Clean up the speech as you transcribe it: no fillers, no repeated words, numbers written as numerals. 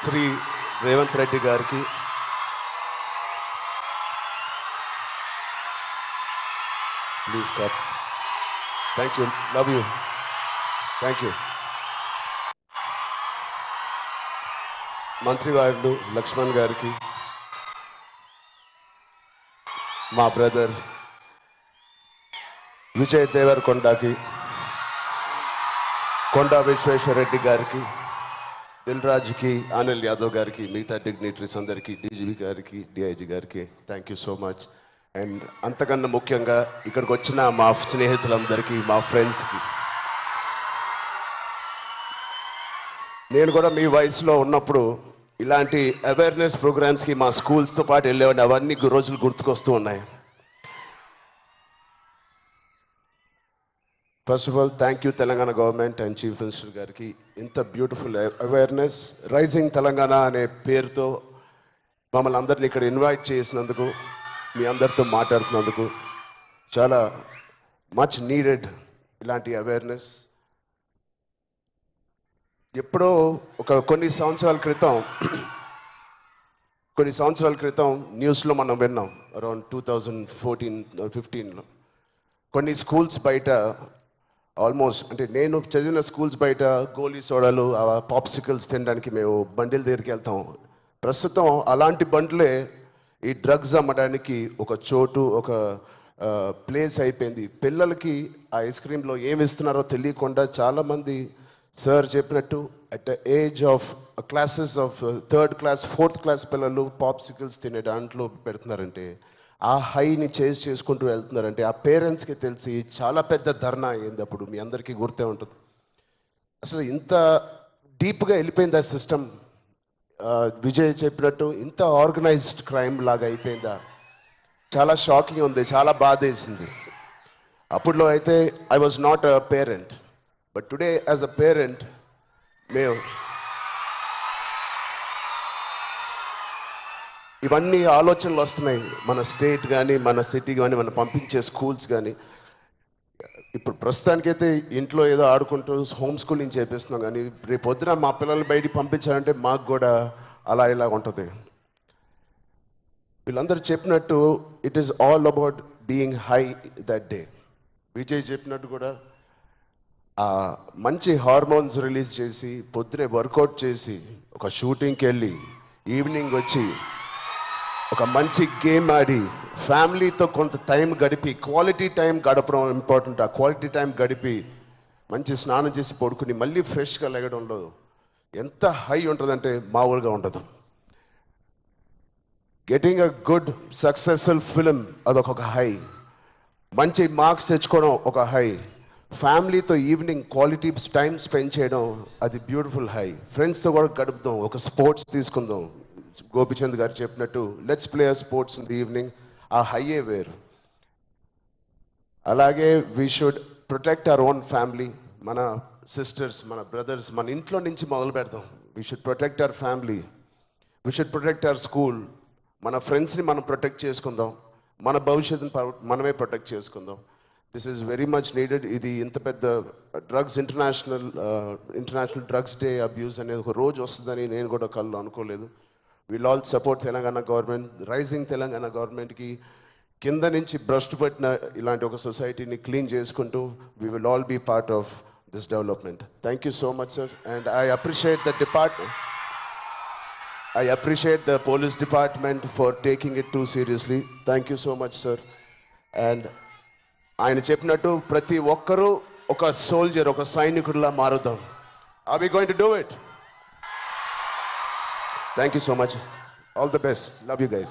శ్రీ రేవంత్ రెడ్డి గారికి, please cup. Thank you, love you, thank you. మంత్రివారులు Laxman గారికి, మా బ్రదర్ విజయ్ దేవరకొండకి, కొండా విశ్వేశ్వరరెడ్డి గారికి, దిల్ రాజుకి, అనిల్ యాదవ్ గారికి, మిగతా డిగ్నిటరీస్ అందరికీ, డీజీపీ గారికి, డిఐజీ గారికి thank you so much. And అంతకన్నా ముఖ్యంగా ఇక్కడికి వచ్చిన మా స్నేహితులందరికీ, మా ఫ్రెండ్స్కి, నేను కూడా మీ వయసులో ఉన్నప్పుడు ఇలాంటి అవేర్నెస్ ప్రోగ్రామ్స్కి మా స్కూల్స్తో పాటు వెళ్ళేవాడిని. అవన్నీ రోజులు గుర్తుకొస్తూ ఉన్నాయి. First of all thank you Telangana government and chief minister గారికి. ఇంత బ్యూటిఫుల్ అవేర్నెస్ రైజింగ్ తెలంగాణ అనే పేరుతో మమ్మల్ని అందరినీ ఇక్కడ ఇన్వైట్ చేసినందుకు, మీ అందరితో మాట్లాడుతున్నందుకు చాలా మచ్ నీడెడ్ ఇలాంటి అవేర్నెస్. ఎప్పుడో కొన్ని సంవత్సరాల క్రితం న్యూస్లో మనం విన్నాం, అరౌండ్ 2014-15లో కొన్ని స్కూల్స్ బయట ఆల్మోస్ట్, అంటే నేను చదివిన స్కూల్స్ బయట గోలీ సోడాలు, పాప్సికల్స్ తినడానికి మేము బండిల దగ్గరికి వెళ్తాం. ప్రస్తుతం అలాంటి బండ్లే ఈ డ్రగ్స్ అమ్మడానికి ఒక చోటు, ఒక ప్లేస్ అయిపోయింది. పిల్లలకి ఆ ఐస్ క్రీమ్లో ఏమి ఇస్తున్నారో తెలియకుండా చాలామంది సార్ చెప్పినట్టు at the age of classes of 3rd class 4th class పిల్లలు పాప్సికల్స్ తినే దాంట్లో పెడుతున్నారంటే, ఆ హైని చేజ్ చేసుకుంటూ వెళ్తున్నారంటే ఆ పేరెంట్స్కి తెలిసి చాలా పెద్ద ధర్నా అయింది. అప్పుడు మీ అందరికీ గుర్తే ఉంటుంది. అసలు ఇంత డీప్గా వెళ్ళిపోయింది ఆ సిస్టమ్. విజయ్ చెప్పినట్టు ఇంత ఆర్గనైజ్డ్ క్రైమ్ లాగా అయిపోయిందా? చాలా షాకింగ్ ఉంది, చాలా బాధ వేసింది. అప్పుడులో అయితే I was not a parent, but today as a parent మేము ఇవన్నీ ఆలోచనలు వస్తున్నాయి. మన స్టేట్ కానీ, మన సిటీ కానీ, మనం పంపించే స్కూల్స్ కానీ. ఇప్పుడు ప్రస్తుతానికైతే ఇంట్లో ఏదో ఆడుకుంటూ హోమ్ స్కూలింగ్ చేపిస్తున్నాం, కానీ రేపు పొద్దున మా పిల్లల్ని బయటికి పంపించాలంటే మాకు కూడా అలా ఇలా ఉంటుంది. వీళ్ళందరూ చెప్పినట్టు it is all about being high that day. Vijay చెప్పినట్టు కూడా మంచి హార్మోన్స్ రిలీజ్ చేసి, పొద్దునే వర్కౌట్ చేసి, ఒక షూటింగ్కి వెళ్ళి ఈవినింగ్ వచ్చి ఒక మంచి గేమ్ ఆడి, ఫ్యామిలీతో కొంత టైం గడిపి, క్వాలిటీ టైం గడపడం ఇంపార్టెంట్. ఆ క్వాలిటీ టైం గడిపి మంచి స్నానం చేసి పడుకుని మళ్ళీ ఫ్రెష్గా లెగడంలో ఎంత హై ఉంటుందంటే మామూలుగా ఉండదు. Getting a good successful film అదొక హై, మంచి మార్క్స్ తెచ్చుకోవడం ఒక హై, ఫ్యామిలీతో ఈవినింగ్ క్వాలిటీ టైం స్పెండ్ చేయడం అది బ్యూటిఫుల్ హై, ఫ్రెండ్స్తో కూడా గడుపుదాం, ఒక స్పోర్ట్స్ తీసుకుందాం. గోపిచంద్ గారు చెప్పినట్టు let's play sports in the evening, ఆ హైయే వేరు. అలాగే we should protect our own family, మన సిస్టర్స్, మన బ్రదర్స్, మన ఇంట్లో నుంచి మొదలు పెడదాం. We should protect our family, we should protect our school, మన ఫ్రెండ్స్ని మనం ప్రొటెక్ట్ చేసుకుందాం, మన భవిష్యత్తుని మనమే ప్రొటెక్ట్ చేసుకుందాం. This is very much needed. ఇది ఇంత పెద్ద drugs international drugs day abuse అనేది ఒక రోజు వస్తుందని నేను కూడా కళ్ళు అనుకోలేదు. Will all support Telangana government, rising Telangana గవర్నమెంట్కి. కింద నుంచి భ్రష్టు పట్టిన ఇలాంటి ఒక సొసైటీని క్లీన్ చేసుకుంటూ we will all be part of this development. Thank you so much sir. And I appreciate the police department for taking it too seriously. Thank you so much sir. And ఆయన చెప్పినట్టు ప్రతి ఒక్కరూ ఒక soldier, ఒక సైనికుడిలా మారుదాం. Are we going to do it? Thank you so much. All the best. Love you guys.